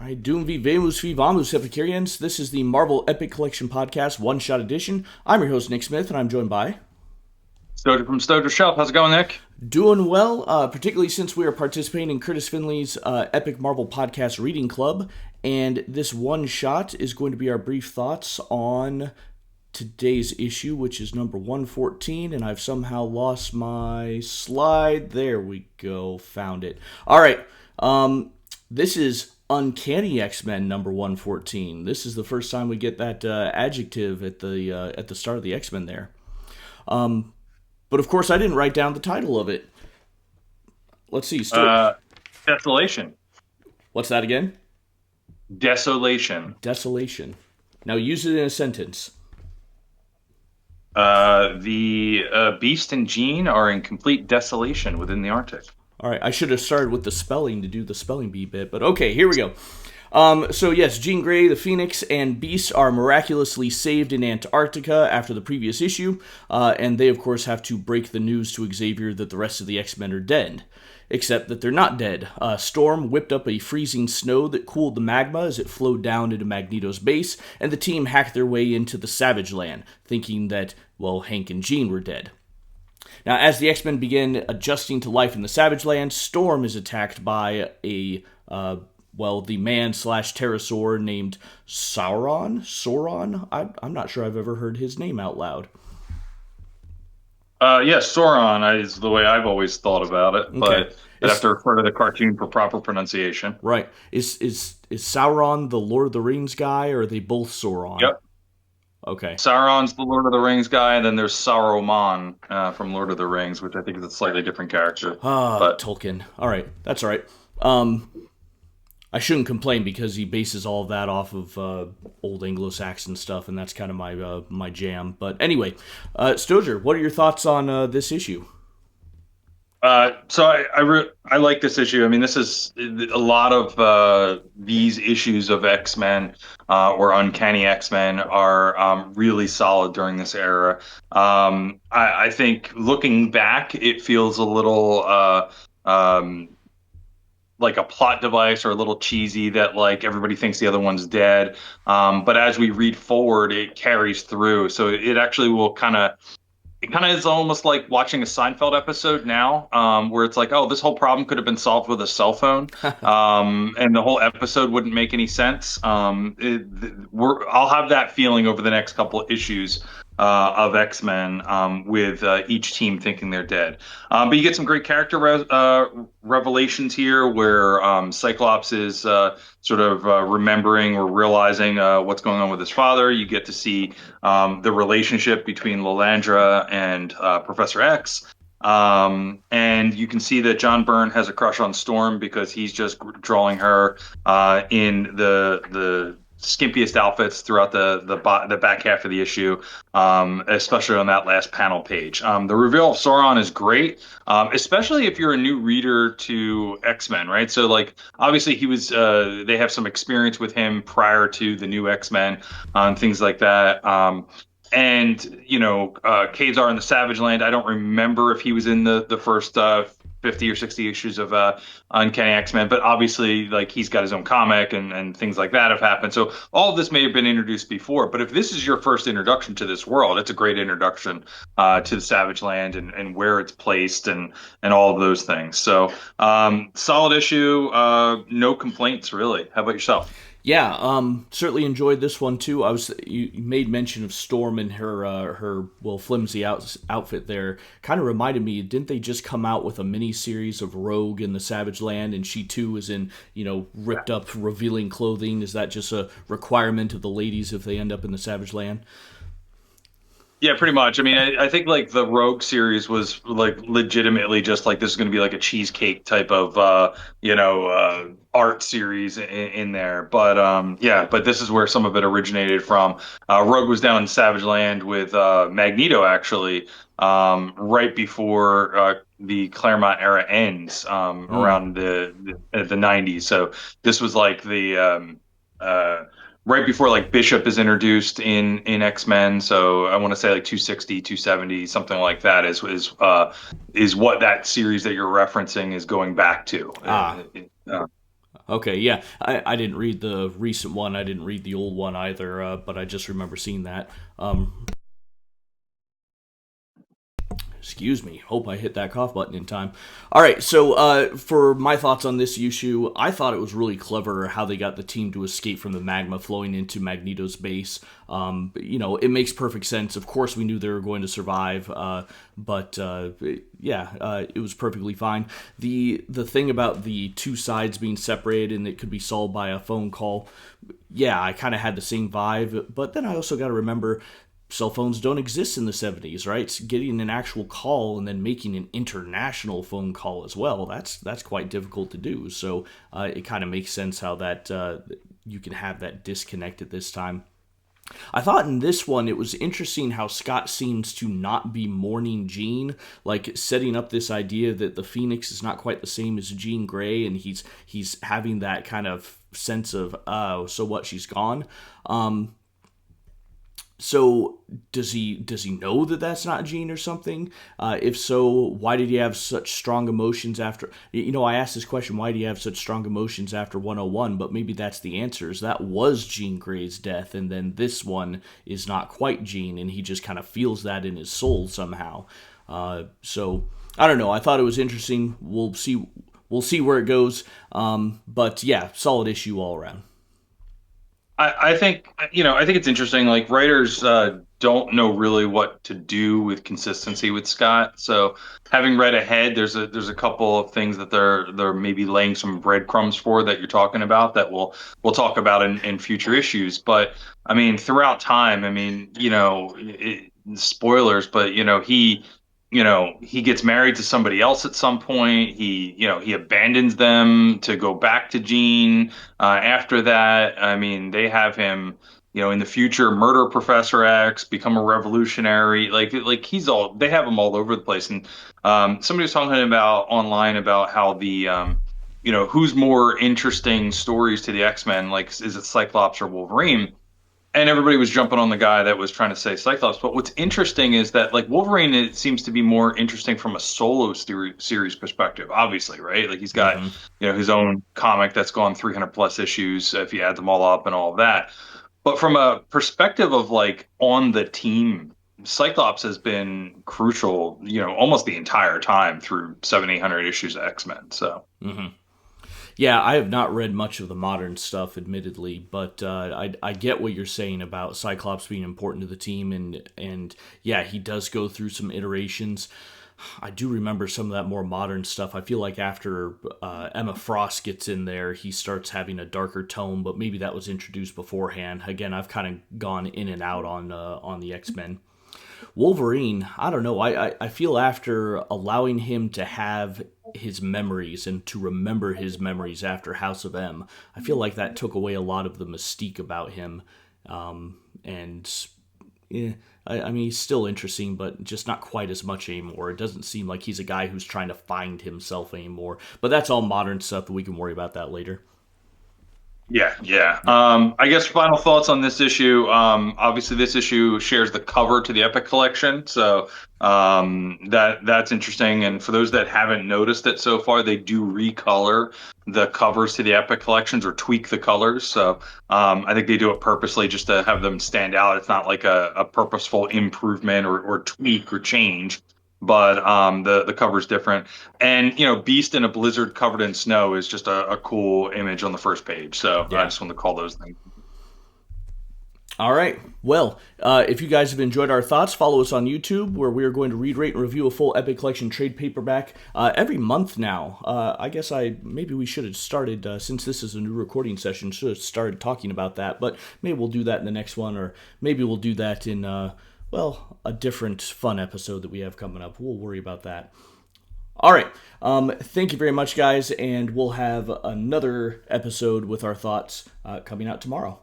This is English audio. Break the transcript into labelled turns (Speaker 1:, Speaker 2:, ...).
Speaker 1: Alright, Doom v Vamos v Vamos Epicureans. This is the Marvel Epic Collection Podcast One-Shot Edition. I'm your host, Nick Smith, and I'm joined by...
Speaker 2: Stojr from Stojr Shelf. How's it going, Nick?
Speaker 1: Doing well, particularly since we are participating in Kurtis Findlay's Epic Marvel Podcast Reading Club. And this one-shot is going to be our brief thoughts on today's issue, which is number 114. And I've somehow lost my slide. There we go. Found it. Alright, this is Uncanny X Men number 114. This is the first time we get that adjective at the start of the X Men there. But of course, I didn't write down the title of it. Let's see.
Speaker 2: Desolation.
Speaker 1: What's that again?
Speaker 2: Desolation.
Speaker 1: Desolation. Now use it in a sentence.
Speaker 2: The Beast and Jean are in complete desolation within the Arctic.
Speaker 1: All right, I should have started with the spelling to do the spelling bee bit, but okay, here we go. So yes, Jean Grey, the Phoenix, and Beast are miraculously saved in Antarctica after the previous issue, and they of course have to break the news to Xavier that the rest of the X-Men are dead. Except that they're not dead. Storm whipped up a freezing snow that cooled the magma as it flowed down into Magneto's base, and the team hacked their way into the Savage Land, thinking that, well, Hank and Jean were dead. Now, as the X-Men begin adjusting to life in the Savage Land, Storm is attacked by the man/pterosaur named Sauron? I'm not sure I've ever heard his name out loud.
Speaker 2: Yes, Sauron is the way I've always thought about it, but I'd have to refer to the cartoon for proper pronunciation.
Speaker 1: Right. Is Sauron the Lord of the Rings guy, or are they both Sauron?
Speaker 2: Yep.
Speaker 1: Okay.
Speaker 2: Sauron's the Lord of the Rings guy, and then there's Saruman from Lord of the Rings, which I think is a slightly different character.
Speaker 1: Tolkien. All right. That's all right. I shouldn't complain because he bases all of that off of old Anglo-Saxon stuff, and that's kind of my jam. But anyway, Stojr, what are your thoughts on this issue?
Speaker 2: So I like this issue. I mean, this is a lot of these issues of X-Men or Uncanny X-Men are really solid during this era. I think looking back, it feels a little like a plot device or a little cheesy that like everybody thinks the other one's dead. But as we read forward, it carries through. So it actually will it kind of is almost like watching a Seinfeld episode now, where it's like, oh, this whole problem could have been solved with a cell phone, and the whole episode wouldn't make any sense. I'll have that feeling over the next couple issues of X-Men, with each team thinking they're dead. But you get some great character revelations here where Cyclops is sort of remembering or realizing what's going on with his father. You get to see the relationship between Lilandra and Professor X. And you can see that John Byrne has a crush on Storm because he's just drawing her in the skimpiest outfits throughout the back half of the issue, especially on that last panel page. The reveal of Sauron is great, especially if you're a new reader to X-Men, right? So, like, obviously he was, they have some experience with him prior to the new X-Men, and things like that. And, you know, Khazar in the Savage Land, I don't remember if he was in the first 50 or 60 issues of Uncanny X-Men, but obviously, like, he's got his own comic and things like that have happened. So all of this may have been introduced before, but if this is your first introduction to this world, it's a great introduction to the Savage Land and where it's placed and all of those things. So solid issue, no complaints really. How about yourself?
Speaker 1: Yeah, certainly enjoyed this one too. You made mention of Storm and her flimsy outfit there. Kind of reminded me, didn't they just come out with a mini series of Rogue in the Savage Land, and she too is in ripped up, revealing clothing? Is that just a requirement of the ladies if they end up in the Savage Land?
Speaker 2: Yeah, pretty much. I mean, I think like the Rogue series was like legitimately just like this is going to be like a cheesecake type of art series in there. But yeah, but this is where some of it originated from. Rogue was down in Savage Land with Magneto actually, right before the Claremont era ends, around the 90s. So this was like the right before like Bishop is introduced in X-Men. So I want to say like 260, 270, something like that is what that series that you're referencing is going back to.
Speaker 1: Okay, yeah. I didn't read the recent one. I didn't read the old one either, but I just remember seeing that. Excuse me. Hope I hit that cough button in time. All right, so for my thoughts on this issue, I thought it was really clever how they got the team to escape from the magma flowing into Magneto's base. It makes perfect sense. Of course, we knew they were going to survive, but it was perfectly fine. The thing about the two sides being separated and it could be solved by a phone call, yeah, I kind of had the same vibe. But then I also got to remember, cell phones don't exist in the 70s, right? So getting an actual call and then making an international phone call as well, that's quite difficult to do. So it kind of makes sense how that you can have that disconnect at this time. I thought in this one it was interesting how Scott seems to not be mourning Jean, like setting up this idea that the Phoenix is not quite the same as Jean Grey, and he's having that kind of sense of, oh, so what, she's gone? So does he know that that's not Jean or something? If so, why did he have such strong emotions after? I asked this question: why do you have such strong emotions after 101? But maybe that's the answer. Is that was Jean Grey's death, and then this one is not quite Jean, and he just kind of feels that in his soul somehow. So I don't know. I thought it was interesting. We'll see. We'll see where it goes. But yeah, solid issue all around.
Speaker 2: I think it's interesting. Like writers don't know really what to do with consistency with Scott. So having read ahead, there's a couple of things that they're maybe laying some breadcrumbs for that you're talking about that we'll talk about in future issues. But I mean, throughout time, I mean, spoilers, but he gets married to somebody else at some point. He abandons them to go back to Jean. After that, I mean, they have him, in the future, murder Professor X, become a revolutionary. Like they have him all over the place. And somebody was talking about online about how who's more interesting stories to the X Men, like is it Cyclops or Wolverine? And everybody was jumping on the guy that was trying to say Cyclops. But what's interesting is that like Wolverine, it seems to be more interesting from a solo series perspective, obviously, right? Like he's got,
Speaker 1: Mm-hmm.
Speaker 2: his own comic that's gone 300 plus issues if you add them all up and all of that. But from a perspective of like on the team, Cyclops has been crucial, almost the entire time through 700-800 issues of X-Men. So.
Speaker 1: Mm-hmm. Yeah, I have not read much of the modern stuff, admittedly, but I get what you're saying about Cyclops being important to the team, and yeah, he does go through some iterations. I do remember some of that more modern stuff. I feel like after Emma Frost gets in there, he starts having a darker tone, but maybe that was introduced beforehand. Again, I've kind of gone in and out on the X-Men. Wolverine, I don't know. I feel after allowing him to have his memories and to remember his memories after House of M, I feel like that took away a lot of the mystique about him. And yeah, I mean, he's still interesting, but just not quite as much anymore. It doesn't seem like he's a guy who's trying to find himself anymore. But that's all modern stuff, that we can worry about that later.
Speaker 2: Yeah, yeah. I guess final thoughts on this issue. Obviously, this issue shares the cover to the Epic Collection, so that's interesting. And for those that haven't noticed it so far, they do recolor the covers to the Epic Collections or tweak the colors. So I think they do it purposely just to have them stand out. It's not like a purposeful improvement or tweak or change. But the cover's different, and Beast in a blizzard covered in snow is just a cool image on the first page. So I
Speaker 1: Yeah.
Speaker 2: just wanted to call those things.
Speaker 1: All right. Well, if you guys have enjoyed our thoughts, follow us on YouTube, where we are going to read, rate, and review a full Epic Collection trade paperback every month now. I guess maybe we should have started, since this is a new recording session, should have started talking about that. But maybe we'll do that in the next one, or maybe we'll do that in a different fun episode that we have coming up. We'll worry about that. All right. Thank you very much, guys, and we'll have another episode with our thoughts coming out tomorrow.